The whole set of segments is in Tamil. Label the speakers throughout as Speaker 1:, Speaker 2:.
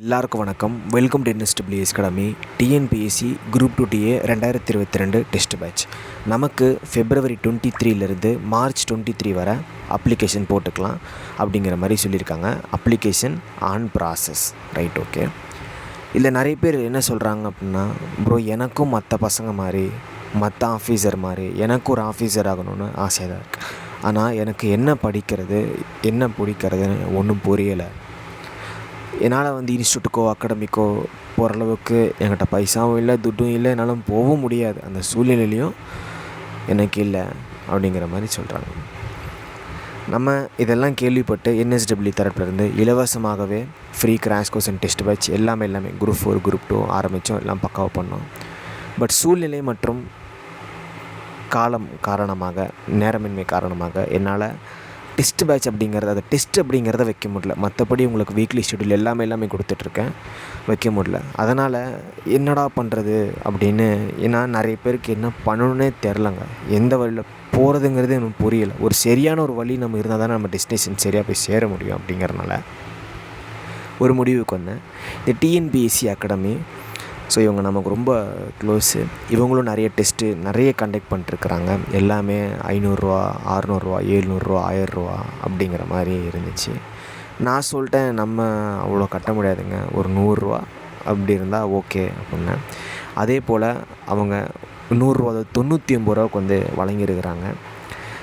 Speaker 1: எல்லாருக்கும் வணக்கம். Welcome to NSWE academy. TNPSC Group 2TA 2022 test batch. நமக்கு February 23 மார்ச் 23 வரை அப்ளிகேஷன் போட்டுக்கலாம் அப்படிங்கிற மாதிரி சொல்லியிருக்காங்க. Application on process, right? Okay. இதில் நிறைய பேர் என்ன சொல்கிறாங்க அப்படின்னா, ப்ரோ எனக்கும் மற்ற பசங்க மாதிரி, மற்ற ஆஃபீஸர் மாதிரி எனக்கும் ஒரு ஆஃபீஸர் ஆகணும்னு ஆசையாக தான் இருக்குது. ஆனால் எனக்கு என்ன படிக்கிறது, என்ன பிடிக்கிறதுன்னு ஒன்றும் புரியலை. என்னால் இன்ஸ்டியூட்டுக்கோ அகாடமிக்கோ போகிற அளவுக்கு என்கிட்ட பைசாவும் இல்லை, துட்டும் இல்லை, என்னாலும் போகவும் முடியாது. அந்த சூழ்நிலையிலையும் எனக்கு இல்லை அப்படிங்கிற மாதிரி சொல்கிறாங்க. நம்ம இதெல்லாம் கேள்விப்பட்டு NSWE தரப்புலேருந்து இலவசமாகவே free crash course and test batch எல்லாமே குரூப் 4 குரூப் 2 ஆரம்பித்தோம், எல்லாம் பக்காவாக பண்ணோம். பட் சூழ்நிலை மற்றும் காரணமாக, நேரமின்மை காரணமாக என்னால் டெஸ்ட் பேட்ச் அப்படிங்கிறது, அதை டெஸ்ட் அப்படிங்கிறத வைக்க முடியல. மற்றபடி உங்களுக்கு வீக்லி ஷெட்யூல் எல்லாமே கொடுத்துட்ருக்கேன், வைக்க முடியல. அதனால் என்னடா பண்ணுறது அப்படின்னு, ஏன்னா நிறைய பேருக்கு என்ன பண்ணணுன்னே தெரிலங்க. எந்த வழியில் போகிறதுங்கிறது எனக்கு புரியலை. ஒரு சரியான ஒரு வழி நம்ம இருந்தால் தானே நம்ம டெஸ்டினேஷன் சரியாக போய் சேர முடியும். அப்படிங்கிறனால ஒரு முடிவுக்கு வந்தேன். இந்த TNPSC அகாடமி, ஸோ இவங்க நமக்கு ரொம்ப க்ளோஸு. இவங்களும் நிறைய டெஸ்ட்டு நிறைய கண்டக்ட் பண்ணிட்டுருக்குறாங்க. எல்லாமே 500 600 700 1000 அப்படிங்கிற மாதிரி இருந்துச்சு. நான் சொல்லிட்டேன், நம்ம அவ்வளோ கட்ட முடியாதுங்க, ஒரு 100 அப்படி இருந்தால் ஓகே அப்படின்னேன். அதே போல் அவங்க 100 அதாவது 99 வழங்கியிருக்கிறாங்க.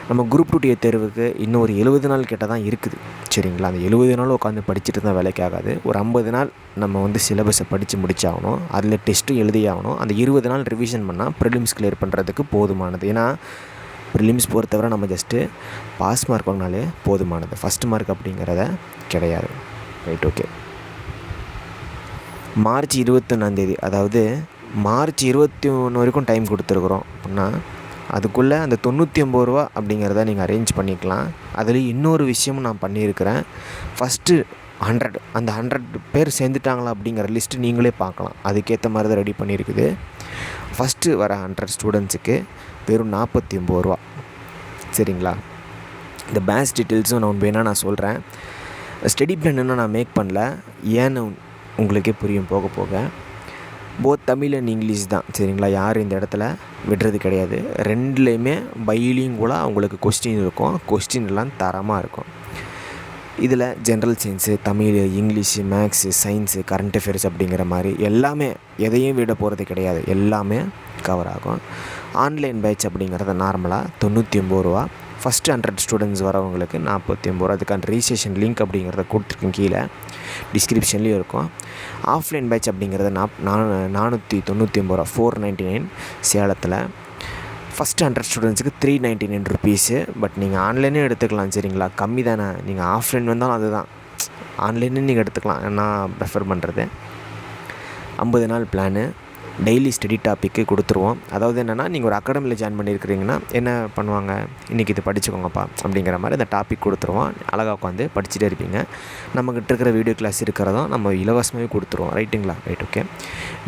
Speaker 1: நம்ம குரூப் 2TA தேர்வுக்கு இன்னும் ஒரு 70 நாள் கிட்ட தான் இருக்குது, சரிங்களா? அந்த 70 நாள் உட்காந்து படிச்சுட்டு இருந்தால் வேலைக்கு ஆகாது. ஒரு 50 நாள் நம்ம சிலபஸை படித்து முடிச்சாகணும். அதில் டெஸ்ட்டும் எழுதியாகணும். அந்த 20 நாள் ரிவிஷன் பண்ணால் ப்ரிலிம்ஸ் கிளியர் பண்ணுறதுக்கு போதுமானது. ஏன்னா ப்ரிலிம்ஸ் பொறுத்தவரை நம்ம ஜஸ்ட்டு பாஸ் மார்க் வாங்கினாலே போதுமானது, ஃபஸ்ட் மார்க் அப்படிங்கிறத கிடையாது, ரைட்? ஓகே. மார்ச் 21 அதாவது மார்ச் 21 வரைக்கும் டைம் கொடுத்துருக்குறோம் அப்படின்னா, அதுக்குள்ளே அந்த 99 அப்படிங்கிறத நீங்கள் அரேஞ்ச் பண்ணிக்கலாம். அதில் இன்னொரு விஷயமும் நான் பண்ணியிருக்கிறேன். ஃபஸ்ட்டு 100 அந்த 100 பேர் சேர்ந்துட்டாங்களா அப்படிங்கிற லிஸ்ட்டு நீங்களே பார்க்கலாம். அதுக்கேற்ற மாதிரி தான் ரெடி பண்ணியிருக்குது. ஃபஸ்ட்டு வர 100 ஸ்டூடெண்ட்ஸுக்கு வெறும் 49 சரிங்களா? இந்த பேட்ச் டீட்டெயில்ஸும் நான் வேணால் நான் சொல்கிறேன். ஸ்டடி பிளான் இன்னும் நான் மேக் பண்ணல, ஏன்னு உங்களுக்கே புரியும் போக போக. போத் தமிழ் அண்ட் இங்கிலீஷ் தான், சரிங்களா? யாரும் இந்த இடத்துல விடுறது கிடையாது. ரெண்டுலேயுமே பைலிங்குவலாக அவங்களுக்கு கொஸ்டின் இருக்கும். கொஸ்டின் எல்லாம் தரமாக இருக்கும். இதில் general science, Tamil, English, maths, science, current affairs அப்படிங்கிற மாதிரி எல்லாமே, எதையும் விட போகிறது கிடையாது, எல்லாமே கவர் ஆகும். ஆன்லைன் பேட்ச் அப்படிங்கிறத நார்மலாக 99 ஃபஸ்ட்டு 100 ஸ்டூடெண்ட்ஸ் வரவங்களுக்கு 49. அதுக்கான ரிஜிஸ்ட்ரேஷன் லிங்க் அப்படிங்கிறத கொடுத்துருக்கேன், கீழே டிஸ்கிரிப்ஷன்லேயும் இருக்கும். ஆஃப்லைன் பேட்ச் அப்படிங்கிறத 499 499 சேலத்தில். ஃபஸ்ட்டு 100 ஸ்டூடெண்ட்ஸுக்கு 399 ருபீஸு. பட் நீங்கள் ஆன்லைனே எடுத்துக்கலாம், சரிங்களா? கம்மி தானே. நீங்கள் ஆஃப்லைன் வந்தாலும் அதுதான், ஆன்லைனே நீங்கள் எடுத்துக்கலாம். நான் ப்ரிஃபர் பண்ணுறது 50 நாள் பிளானு. டெய்லி ஸ்டடி டாப்பிக்கு கொடுத்துருவோம். அதாவது என்னென்னா, நீங்கள் ஒரு அகாடமியில் ஜாயின் பண்ணியிருக்கிறீங்கன்னா என்ன பண்ணுவாங்க, இன்றைக்கி இது படிச்சுக்கோங்கப்பா அப்படிங்கிற மாதிரி அந்த டாபிக் கொடுத்துருவோம். அழகாக உட்காந்து படிச்சுட்டே இருப்பீங்க. நம்மக்கிட்ட இருக்கிற வீடியோ கிளாஸ் இருக்கிறதும் நம்ம இலவசமாகவே கொடுத்துருவோம், ரைட்டுங்களா? Right, okay.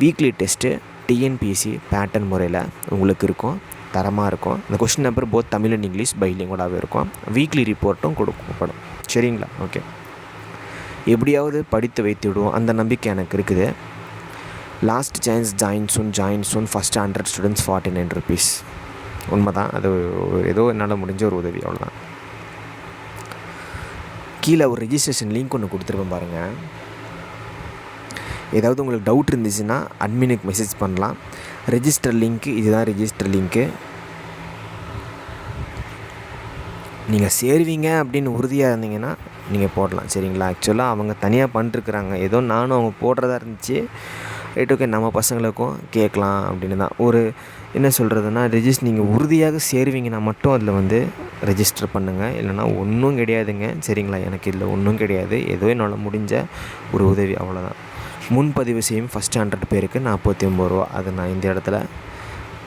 Speaker 1: Weekly test TNPSC pattern முறையில் உங்களுக்கு இருக்கும், தரமாக இருக்கும். அந்த question number both Tamil and English பைலிங்குவலாகவே இருக்கும். வீக்லி ரிப்போர்ட்டும் கொடுக்கப்படும், சரிங்களா? ஓகே. எப்படியாவது படித்து வைத்து விடுவோம், அந்த நம்பிக்கை எனக்கு இருக்குது. Last chance, join soon. First 100 students 49 rupees. உண்மை தான், அது ஏதோ என்னால் முடிஞ்ச ஒரு உதவி, அவ்வளோதான். கீழே ஒரு ரிஜிஸ்ட்ரேஷன் லிங்க் ஒன்று கொடுத்துருப்பேன் பாருங்கள். ஏதாவது உங்களுக்கு டவுட் இருந்துச்சுன்னா அட்மினுக்கு மெசேஜ் பண்ணலாம். ரெஜிஸ்டர் லிங்க்கு இதுதான், ரெஜிஸ்டர் லிங்க்கு. நீங்கள் சேருவீங்க அப்படின்னு உறுதியாக இருந்தீங்கன்னா நீங்கள் போடலாம், சரிங்களா? ஆக்சுவலாக அவங்க தனியாக பண்ணிட்டுருக்குறாங்க, ஏதோ நானும் அவங்க போடுறதா இருந்துச்சு, ரைட், ஓகே. நம்ம பசங்களுக்கும் கேட்கலாம் அப்படின்னு தான். ஒரு என்ன சொல்கிறதுனா, நீங்கள் உறுதியாக சேருவீங்கன்னா மட்டும் அதில் ரெஜிஸ்டர் பண்ணுங்கள், இல்லைனா ஒன்றும் கிடையாதுங்க, சரிங்களா? எனக்கு இதில் ஒன்றும் கிடையாது, ஏதோ என்னால் முடிஞ்ச ஒரு உதவி, அவ்வளோதான். முன்பதிவு செய்யும் ஃபஸ்ட்டு 100 பேருக்கு 49. அது நான் இந்த இடத்துல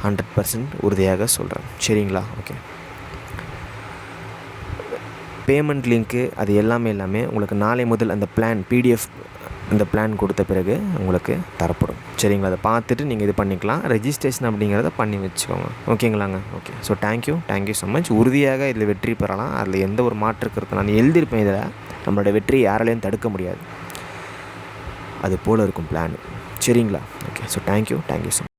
Speaker 1: 100% உறுதியாக சொல்கிறேன், சரிங்களா? ஓகே. பேமெண்ட் லிங்க்கு அது எல்லாமே உங்களுக்கு நாளை முதல் அந்த பிளான் PDF அந்த பிளான் கொடுத்த பிறகு உங்களுக்கு தரப்படும், சரிங்களா? அதை பார்த்துட்டு நீங்கள் இது பண்ணிக்கலாம். ரெஜிஸ்ட்ரேஷன் அப்படிங்கிறத பண்ணி வச்சுக்கோங்க, ஓகேங்களாங்க? Okay. So thank you so much. உறுதியாக இதில் வெற்றி பெறலாம், அதில் எந்த ஒரு மாற்று கருத்து நான் எழுதியிருப்பேன். இதில் நம்மளோட வெற்றி யாராலையும் தடுக்க முடியாது. அது போல் இருக்கும் பிளான். சரிங்களா? ஓகே. So thank you so